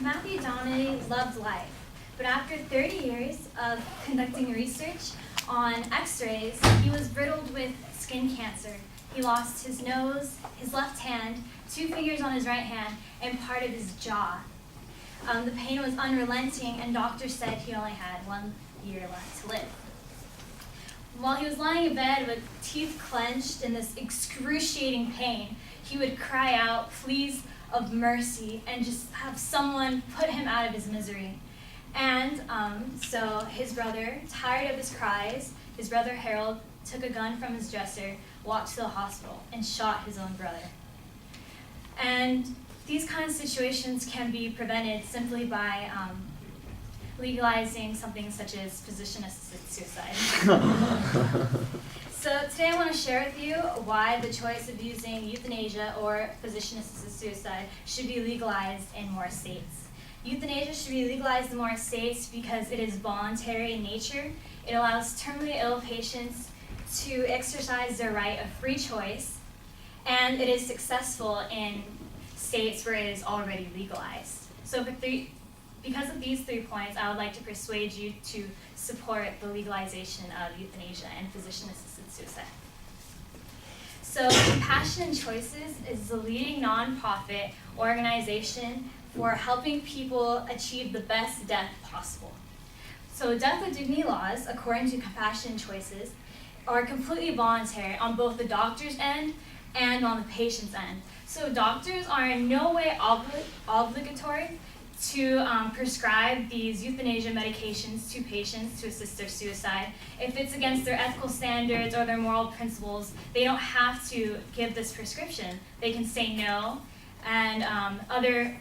Matthew Donnelly loved life, but after 30 years of conducting research on x-rays, he was riddled with skin cancer. He lost his nose, his left hand, 2 fingers on his right hand, and part of his jaw. The pain was unrelenting, and doctors said he only had 1 year left to live. While he was lying in bed with teeth clenched in this excruciating pain, he would cry out pleas of mercy and just have someone put him out of his misery. And so his brother, tired of his cries, his brother Harold took a gun from his dresser, walked to the hospital, and shot his own brother. And these kind of situations can be prevented simply by legalizing something such as physician-assisted suicide. So today I want to share with you why the choice of using euthanasia or physician-assisted suicide should be legalized in more states. Euthanasia should be legalized in more states because it is voluntary in nature. It allows terminally ill patients to exercise their right of free choice, and it is successful in states where it is already legalized. So because of these 3 points, I would like to persuade you to support the legalization of euthanasia and physician-assisted suicide. So Compassion and Choices is the leading nonprofit organization for helping people achieve the best death possible. So death with dignity laws, according to Compassion and Choices, are completely voluntary on both the doctor's end and on the patient's end. So doctors are in no way obligatory to prescribe these euthanasia medications to patients to assist their suicide. If it's against their ethical standards or their moral principles, they don't have to give this prescription. They can say no, and other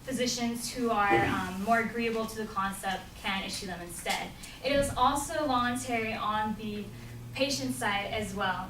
physicians who are more agreeable to the concept can issue them instead. It is also voluntary on the patient side as well.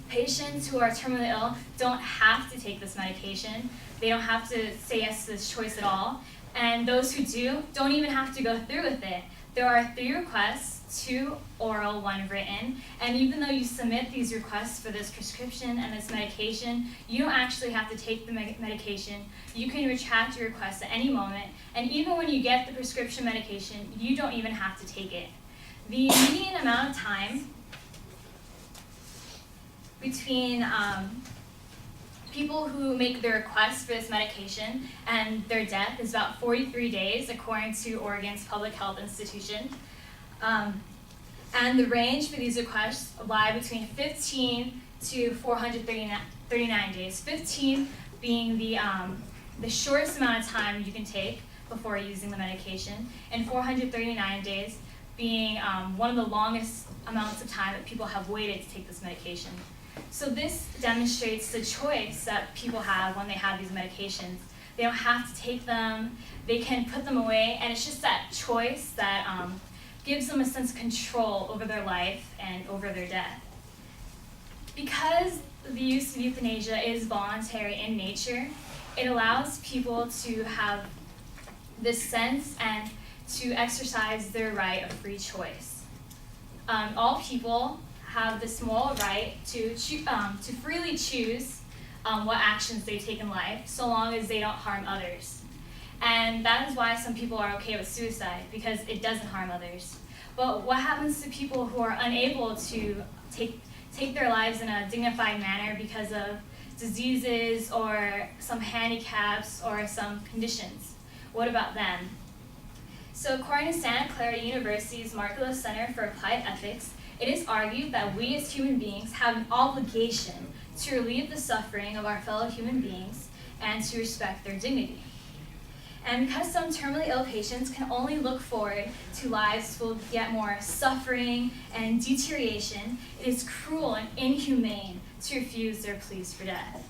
Patients who are terminally ill don't have to take this medication. They don't have to say yes to this choice at all. And those who do don't even have to go through with it. There are 3 requests, 2 oral, 1 written. And even though you submit these requests for this prescription and this medication, you don't actually have to take the medication. You can retract your request at any moment. And even when you get the prescription medication, you don't even have to take it. The median amount of time between people who make the request for this medication and their death is about 43 days, according to Oregon's Public Health Institution. And the range for these requests lie between 15 to 439 days. 15 being the shortest amount of time you can take before using the medication, and 439 days being one of the longest amounts of time that people have waited to take this medication. So this demonstrates the choice that people have when they have these medications. They don't have to take them, they can put them away, and it's just that choice that gives them a sense of control over their life and over their death. Because the use of euthanasia is voluntary in nature, it allows people to have this sense and to exercise their right of free choice. All people have this moral right to freely choose what actions they take in life, so long as they don't harm others. And that is why some people are okay with suicide, because it doesn't harm others. But what happens to people who are unable to take their lives in a dignified manner because of diseases or some handicaps or some conditions? What about them? So according to Santa Clara University's Markelo Center for Applied Ethics, it is argued that we as human beings have an obligation to relieve the suffering of our fellow human beings and to respect their dignity. And because some terminally ill patients can only look forward to lives filled with yet more suffering and deterioration, it is cruel and inhumane to refuse their pleas for death.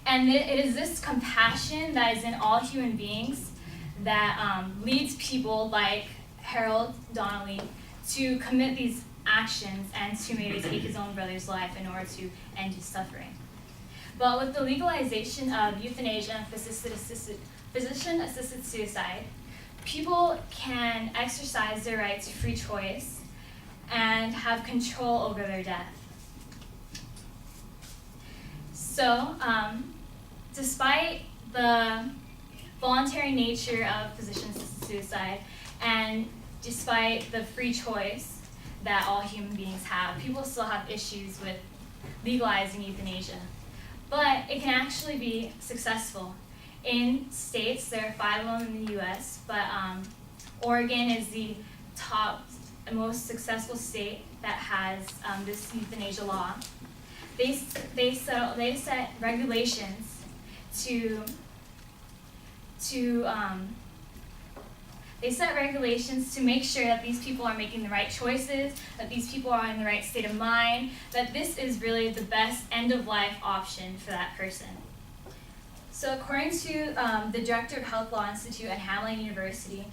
And it is this compassion that is in all human beings that leads people like Harold Donnelly to commit these actions and to maybe take his own brother's life in order to end his suffering. But with the legalization of euthanasia and physician-assisted suicide, people can exercise their right to free choice and have control over their death. So, despite the voluntary nature of physician-assisted suicide, and despite the free choice that all human beings have, people still have issues with legalizing euthanasia. But it can actually be successful. In states, there are 5 of them in the US, but Oregon is the top, most successful state that has this euthanasia law. They set regulations to make sure that these people are making the right choices, that these people are in the right state of mind, that this is really the best end-of-life option for that person. So according to the Director of Health Law Institute at Hamline University,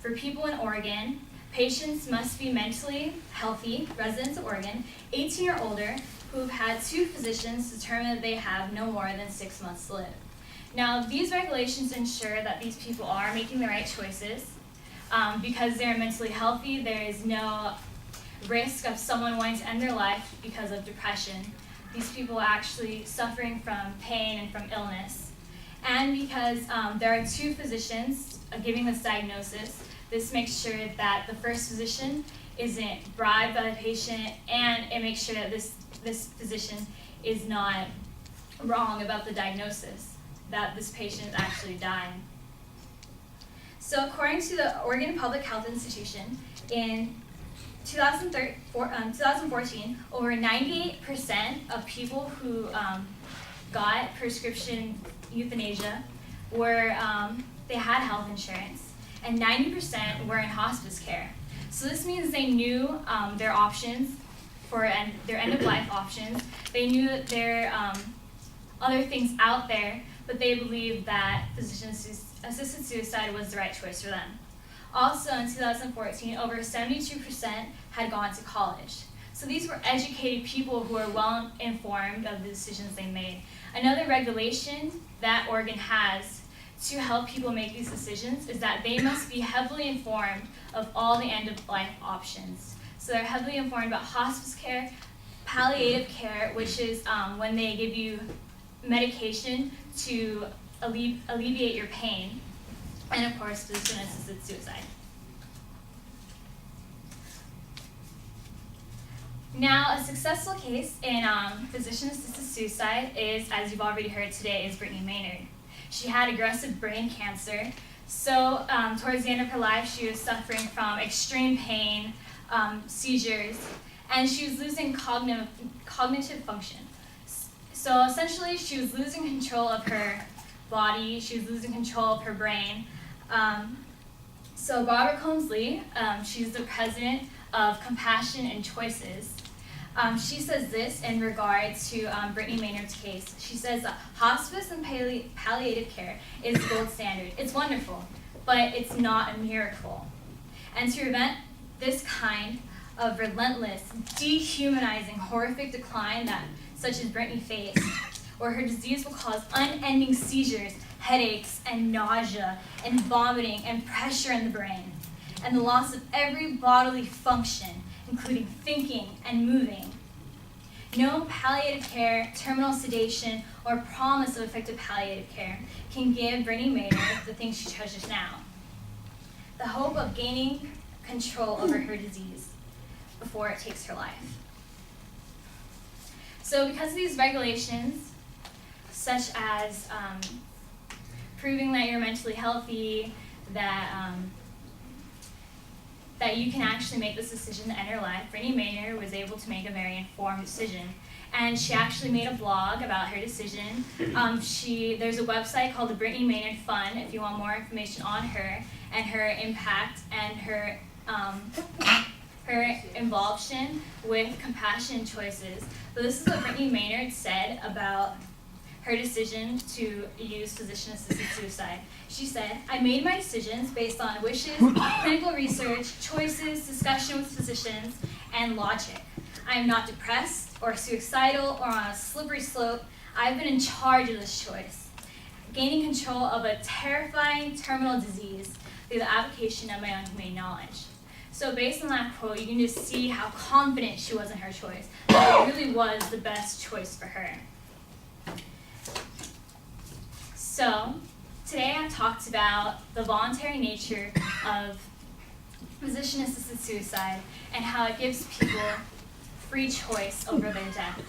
for people in Oregon, patients must be mentally healthy, residents of Oregon, 18 or older, who have had 2 physicians determine that they have no more than 6 months to live. Now, these regulations ensure that these people are making the right choices. Because they're mentally healthy, there is no risk of someone wanting to end their life because of depression. These people are actually suffering from pain and from illness. And because there are 2 physicians giving this diagnosis, this makes sure that the first physician isn't bribed by the patient, and it makes sure that this physician is not wrong about the diagnosis, that this patient is actually dying. So according to the Oregon Public Health Institution, in 2014, over 98% of people who got prescription euthanasia were, they had health insurance, and 90% were in hospice care. So this means they knew their options for their end-of-life options. They knew that there are other things out there, but they believed that physician-assisted suicide was the right choice for them. Also, in 2014, over 72% had gone to college. So these were educated people who were well informed of the decisions they made. Another regulation that Oregon has to help people make these decisions is that they must be heavily informed of all the end-of-life options. So they're heavily informed about hospice care, palliative care, which is when they give you medication to alleviate your pain, and of course, physician-assisted suicide. Now, a successful case in physician-assisted suicide is, as you've already heard today, is Brittany Maynard. She had aggressive brain cancer, so towards the end of her life, she was suffering from extreme pain, seizures, and she was losing cognitive function. So essentially, she was losing control of her body, she was losing control of her brain. So Barbara Combs-Lee, she's the president of Compassion and Choices. She says this in regard to Brittany Maynard's case. She says that hospice and palliative care is the gold standard. It's wonderful, but it's not a miracle. And to prevent this kind of relentless, dehumanizing, horrific decline that such as Brittany faced, where her disease will cause unending seizures, headaches, and nausea, and vomiting, and pressure in the brain, and the loss of every bodily function, including thinking and moving. No palliative care, terminal sedation, or promise of effective palliative care can give Brittany Maynard the things she treasures now: the hope of gaining control over her disease before it takes her life. So because of these regulations, such as proving that you're mentally healthy, that you can actually make this decision to end your life, Brittany Maynard was able to make a very informed decision. And she actually made a blog about her decision. There's a website called the Brittany Maynard Fund if you want more information on her and her impact and her involvement with Compassion and Choices. But this is what Brittany Maynard said about her decision to use physician-assisted suicide. She said, "I made my decisions based on wishes, clinical research, choices, discussion with physicians, and logic. I am not depressed or suicidal or on a slippery slope. I've been in charge of this choice, gaining control of a terrifying terminal disease through the application of my unhumane knowledge." So based on that quote, you can just see how confident she was in her choice. That it really was the best choice for her. So today I talked about the voluntary nature of physician-assisted suicide and how it gives people free choice over their death.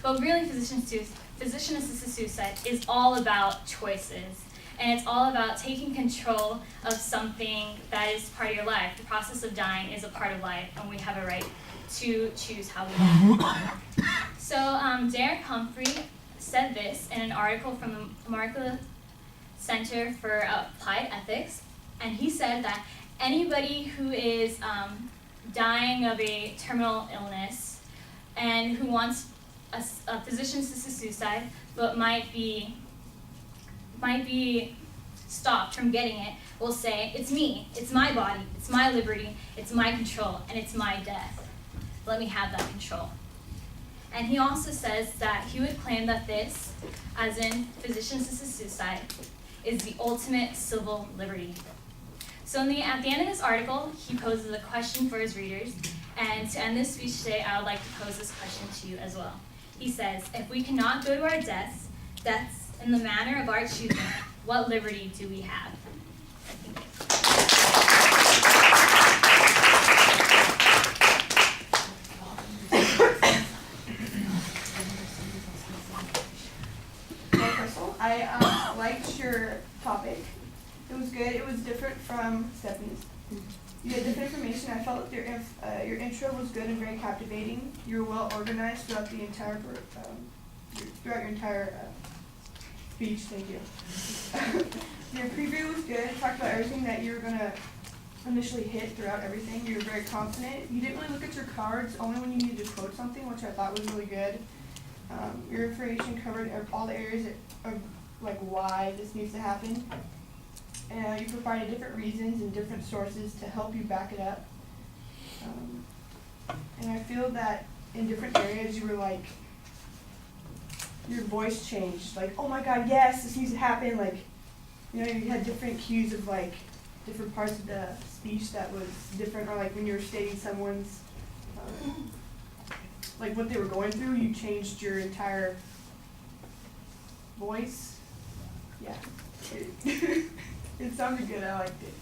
But really, physician-assisted suicide is all about choices. And it's all about taking control of something that is part of your life. The process of dying is a part of life, and we have a right to choose how we die. So Derek Humphrey said this in an article from the America Center for Applied Ethics, and he said that anybody who is dying of a terminal illness and who wants a physician-assisted suicide but might be stopped from getting it will say, it's me, it's my body, it's my liberty, it's my control, and it's my death. Let me have that control. And he also says that he would claim that this, as in physician-assisted suicide, is the ultimate civil liberty. So at the end of this article, he poses a question for his readers, and to end this speech today, I would like to pose this question to you as well. He says, if we cannot go to our deaths in the manner of our choosing, what liberty do we have? Thank you. Hey, Crystal, I liked your topic. It was good. It was different from Stephanie's. You had different information. I felt your intro was good and very captivating. You were well organized throughout the entire your entire speech. Thank you. Your preview was good. You talked about everything that you were gonna initially hit throughout everything. You were very confident. You didn't really look at your cards only when you needed to quote something, which I thought was really good. Your information covered all the areas of like why this needs to happen. You provided different reasons and different sources to help you back it up. And I feel that in different areas you were like, your voice changed. Like, oh my God, yes, this needs to happen. Like, you know, you had different cues of like, different parts of the speech that was different, or like when you were stating someone's, like what they were going through, you changed your entire voice. Yeah. It sounded good. I liked it.